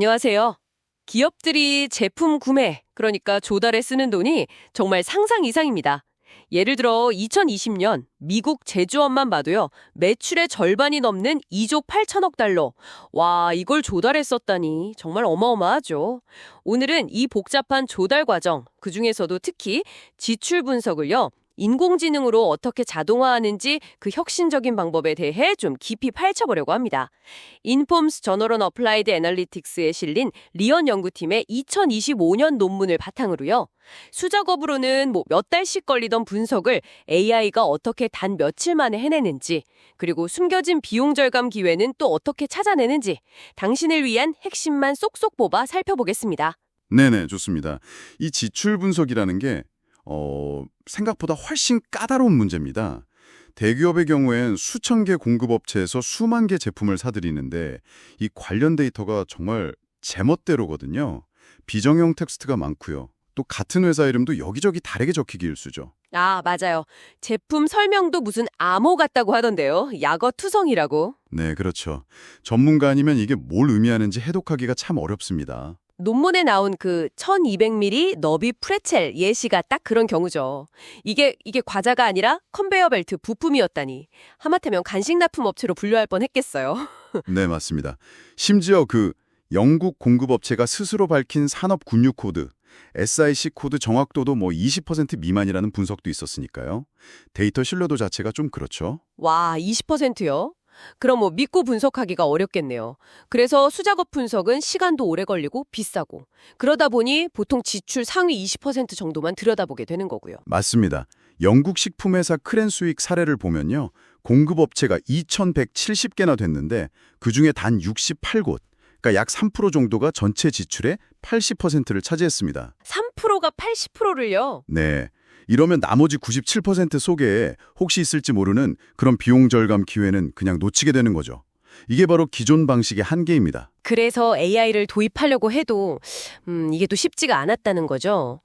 안녕하세요. 기업들이 제품 구매, 그러니까 조달에 쓰는 돈이 정말 상상 이상입니다. 예를 들어 2020년 미국 제조업만 봐도요. 매출의 절반이 넘는 2조 8천억 달러. 와, 이걸 조달에 썼다니 정말 어마어마하죠. 오늘은 이 복잡한 조달 과정, 그중에서도 특히 지출 분석을요. 인공지능으로 어떻게 자동화하는지 그 혁신적인 방법에 대해 좀 깊이 파헤쳐보려고 합니다. 인폼스 저널 온 어플라이드 애널리틱스에 실린 리언 연구팀의 2025년 논문을 바탕으로요. 수작업으로는 몇 달씩 걸리던 분석을 AI가 어떻게 단 며칠 만에 해내는지, 그리고 숨겨진 비용 절감 기회는 또 어떻게 찾아내는지 당신을 위한 핵심만 쏙쏙 뽑아 살펴보겠습니다. 네네, 좋습니다. 이 지출 분석이라는 게 생각보다 훨씬 까다로운 문제입니다. 대기업의 경우엔 수천 개 공급업체에서 수만 개 제품을 사들이는데 이 관련 데이터가 정말 제멋대로거든요. 비정형 텍스트가 많고요. 또 같은 회사 이름도 여기저기 다르게 적히기 일쑤죠. 아, 맞아요. 제품 설명도 무슨 암호 같다고 하던데요. 약어투성이라고. 네, 그렇죠. 전문가 아니면 이게 뭘 의미하는지 해독하기가 참 어렵습니다. 논문에 나온 그 1200ml 너비 프레첼 예시가 딱 그런 경우죠. 이게 과자가 아니라 컨베이어 벨트 부품이었다니. 하마터면 간식 납품 업체로 분류할 뻔했겠어요. 네, 맞습니다. 심지어 그 영국 공급업체가 스스로 밝힌 산업 군유 코드, SIC 코드 정확도도 20% 미만이라는 분석도 있었으니까요. 데이터 신뢰도 자체가 좀 그렇죠. 와, 20%요? 그럼 믿고 분석하기가 어렵겠네요. 그래서 수작업 분석은 시간도 오래 걸리고 비싸고, 그러다 보니 보통 지출 상위 20% 정도만 들여다보게 되는 거고요. 맞습니다. 영국 식품회사 크랜스윅 사례를 보면요. 공급업체가 2,170개나 됐는데 그중에 단 68곳, 그러니까 약 3% 정도가 전체 지출의 80%를 차지했습니다. 3%가 80%를요? 네. 이러면 나머지 97% 속에 혹시 있을지 모르는 그런 비용 절감 기회는 그냥 놓치게 되는 거죠. 이게 바로 기존 방식의 한계입니다. 그래서 AI를 도입하려고 해도 이게 또 쉽지가 않았다는 거죠.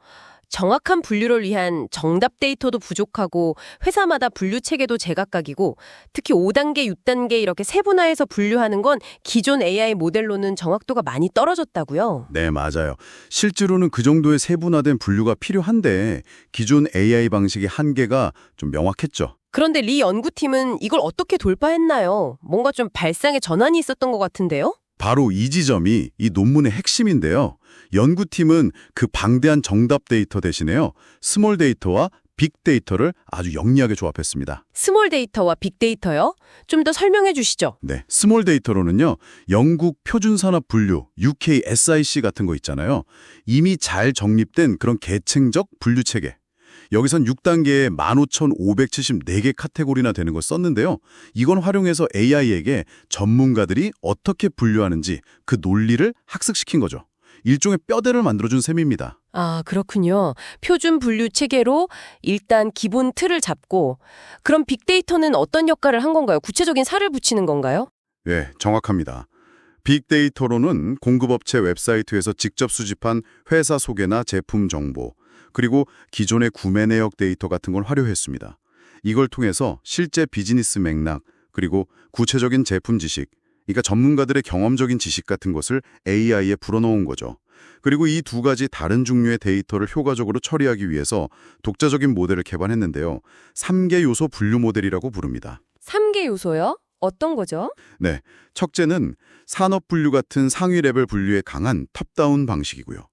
정확한 분류를 위한 정답 데이터도 부족하고 회사마다 분류 체계도 제각각이고 특히 5단계, 6단계 이렇게 세분화해서 분류하는 건 기존 AI 모델로는 정확도가 많이 떨어졌다고요. 네, 맞아요. 실제로는 그 정도의 세분화된 분류가 필요한데 기존 AI 방식의 한계가 좀 명확했죠. 그런데 리 연구팀은 이걸 어떻게 돌파했나요? 뭔가 좀 발상의 전환이 있었던 것 같은데요? 바로 이 지점이 이 논문의 핵심인데요. 연구팀은 그 방대한 정답 데이터 대신에요. 스몰 데이터와 빅데이터를 아주 영리하게 조합했습니다. 스몰 데이터와 빅데이터요? 좀 더 설명해 주시죠. 네, 스몰 데이터로는요. 영국 표준산업 분류, UK SIC 같은 거 있잖아요. 이미 잘 정립된 그런 계층적 분류 체계. 여기선 6단계에 15,574개 카테고리나 되는 걸 썼는데요. 이건 활용해서 AI에게 전문가들이 어떻게 분류하는지 그 논리를 학습시킨 거죠. 일종의 뼈대를 만들어준 셈입니다. 아, 그렇군요. 표준 분류 체계로 일단 기본 틀을 잡고 그럼 빅데이터는 어떤 역할을 한 건가요? 구체적인 사를 붙이는 건가요? 네, 정확합니다. 빅데이터로는 공급업체 웹사이트에서 직접 수집한 회사 소개나 제품 정보, 그리고 기존의 구매 내역 데이터 같은 걸 활용했습니다. 이걸 통해서 실제 비즈니스 맥락, 그리고 구체적인 제품 지식, 그러니까 전문가들의 경험적인 지식 같은 것을 AI에 불어넣은 거죠. 그리고 이 두 가지 다른 종류의 데이터를 효과적으로 처리하기 위해서 독자적인 모델을 개발했는데요. 3개 요소 분류 모델이라고 부릅니다. 3개 요소요? 어떤 거죠? 네, 첫째는 산업 분류 같은 상위 레벨 분류에 강한 탑다운 방식이고요.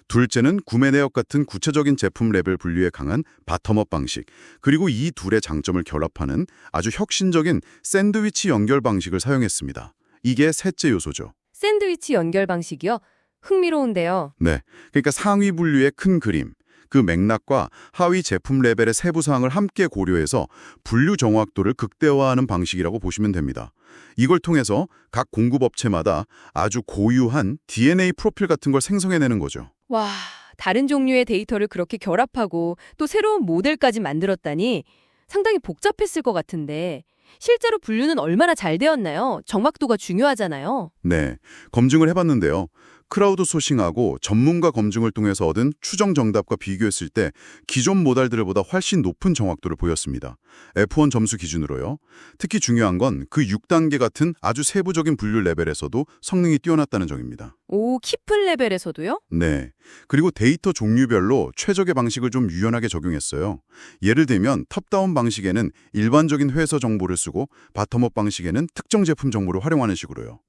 둘째는 구매 내역 같은 구체적인 제품 레벨 분류에 강한 바텀업 방식, 그리고 이 둘의 장점을 결합하는 아주 혁신적인 샌드위치 연결 방식을 사용했습니다. 이게 셋째 요소죠. 샌드위치 연결 방식이요? 흥미로운데요. 네, 그러니까 상위 분류의 큰 그림, 그 맥락과 하위 제품 레벨의 세부 사항을 함께 고려해서 분류 정확도를 극대화하는 방식이라고 보시면 됩니다. 이걸 통해서 각 공급업체마다 아주 고유한 DNA 프로필 같은 걸 생성해내는 거죠. 와, 다른 종류의 데이터를 그렇게 결합하고 또 새로운 모델까지 만들었다니 상당히 복잡했을 것 같은데 실제로 분류는 얼마나 잘 되었나요? 정확도가 중요하잖아요. 네, 검증을 해봤는데요. 크라우드 소싱하고 전문가 검증을 통해서 얻은 추정 정답과 비교했을 때 기존 모델들보다 훨씬 높은 정확도를 보였습니다. F1 점수 기준으로요. 특히 중요한 건 그 6단계 같은 아주 세부적인 분류 레벨에서도 성능이 뛰어났다는 점입니다. 오, 키플 레벨에서도요? 네. 그리고 데이터 종류별로 최적의 방식을 좀 유연하게 적용했어요. 예를 들면 톱다운 방식에는 일반적인 회사 정보를 쓰고 바텀업 방식에는 특정 제품 정보를 활용하는 식으로요.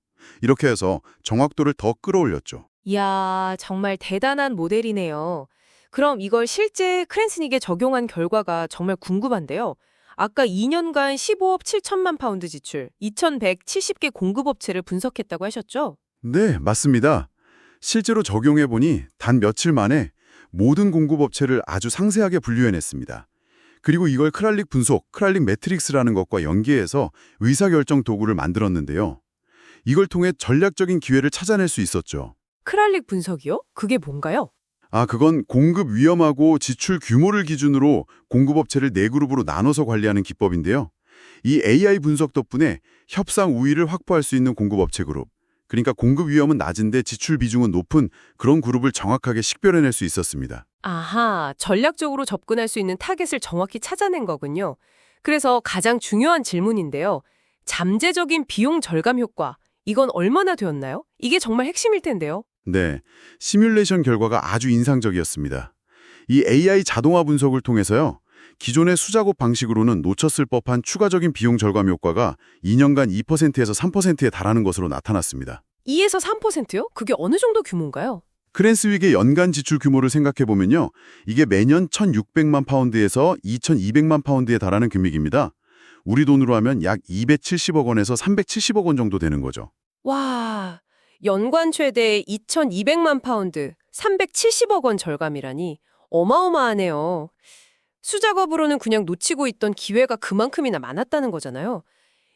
이렇게 해서 정확도를 더 끌어올렸죠. 이야, 정말 대단한 모델이네요. 그럼 이걸 실제 크랜스닉에 적용한 결과가 정말 궁금한데요. 아까 2년간 15억 7천만 파운드 지출, 2,170개 공급업체를 분석했다고 하셨죠? 네, 맞습니다. 실제로 적용해보니 단 며칠 만에 모든 공급업체를 아주 상세하게 분류해냈습니다. 그리고 이걸 크랄릭 분석, 크랄릭 매트릭스라는 것과 연계해서 의사결정 도구를 만들었는데요. 이걸 통해 전략적인 기회를 찾아낼 수 있었죠. 크랄릭 분석이요? 그게 뭔가요? 그건 공급 위험하고 지출 규모를 기준으로 공급업체를 4그룹으로 나눠서 관리하는 기법인데요. 이 AI 분석 덕분에 협상 우위를 확보할 수 있는 공급업체 그룹, 그러니까 공급 위험은 낮은데 지출 비중은 높은 그런 그룹을 정확하게 식별해낼 수 있었습니다. 아하, 전략적으로 접근할 수 있는 타겟을 정확히 찾아낸 거군요. 그래서 가장 중요한 질문인데요. 잠재적인 비용 절감 효과, 이건 얼마나 되었나요? 이게 정말 핵심일 텐데요. 네, 시뮬레이션 결과가 아주 인상적이었습니다. 이 AI 자동화 분석을 통해서요. 기존의 수작업 방식으로는 놓쳤을 법한 추가적인 비용 절감 효과가 2년간 2%에서 3%에 달하는 것으로 나타났습니다. 2에서 3%요? 그게 어느 정도 규모인가요? 크랜스윅의 연간 지출 규모를 생각해보면요. 이게 매년 1,600만 파운드에서 2,200만 파운드에 달하는 금액입니다. 우리 돈으로 하면 약 270억 원에서 370억 원 정도 되는 거죠. 와, 연간 최대 2,200만 파운드, 370억 원 절감이라니 어마어마하네요. 수작업으로는 그냥 놓치고 있던 기회가 그만큼이나 많았다는 거잖아요.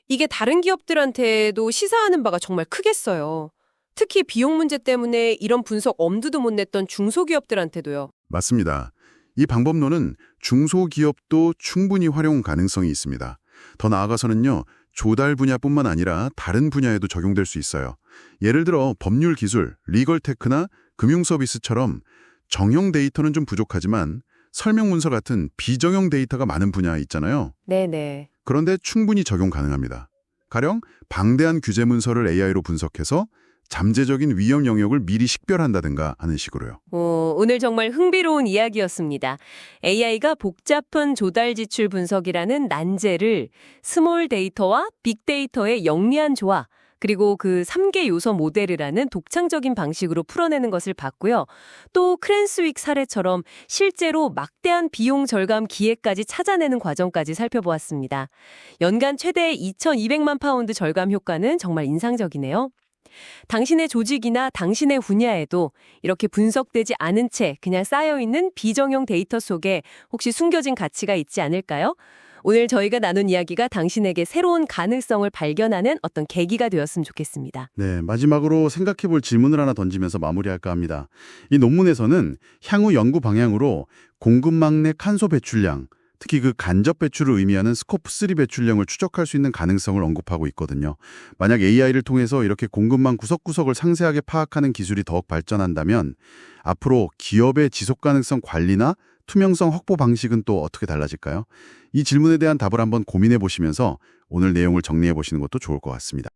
이게 다른 기업들한테도 시사하는 바가 정말 크겠어요. 특히 비용 문제 때문에 이런 분석 엄두도 못 냈던 중소기업들한테도요. 맞습니다. 이 방법론은 중소기업도 충분히 활용 가능성이 있습니다. 더 나아가서는요. 조달 분야뿐만 아니라 다른 분야에도 적용될 수 있어요. 예를 들어 법률 기술, 리걸 테크나 금융 서비스처럼 정형 데이터는 좀 부족하지만 설명 문서 같은 비정형 데이터가 많은 분야 있잖아요. 네네. 그런데 충분히 적용 가능합니다. 가령 방대한 규제 문서를 AI로 분석해서 잠재적인 위험 영역을 미리 식별한다든가 하는 식으로요. 오늘 정말 흥미로운 이야기였습니다. AI가 복잡한 조달 지출 분석이라는 난제를 스몰 데이터와 빅데이터의 영리한 조화, 그리고 그 3개 요소 모델이라는 독창적인 방식으로 풀어내는 것을 봤고요. 또 크랜스윅 사례처럼 실제로 막대한 비용 절감 기회까지 찾아내는 과정까지 살펴보았습니다. 연간 최대 2,200만 파운드 절감 효과는 정말 인상적이네요. 당신의 조직이나 당신의 분야에도 이렇게 분석되지 않은 채 그냥 쌓여있는 비정형 데이터 속에 혹시 숨겨진 가치가 있지 않을까요? 오늘 저희가 나눈 이야기가 당신에게 새로운 가능성을 발견하는 어떤 계기가 되었으면 좋겠습니다. 네, 마지막으로 생각해볼 질문을 하나 던지면서 마무리할까 합니다. 이 논문에서는 향후 연구 방향으로 공급망 내 탄소 배출량, 특히 그 간접 배출을 의미하는 스코프 3 배출량을 추적할 수 있는 가능성을 언급하고 있거든요. 만약 AI를 통해서 이렇게 공급망 구석구석을 상세하게 파악하는 기술이 더욱 발전한다면 앞으로 기업의 지속 가능성 관리나 투명성 확보 방식은 또 어떻게 달라질까요? 이 질문에 대한 답을 한번 고민해 보시면서 오늘 내용을 정리해 보시는 것도 좋을 것 같습니다.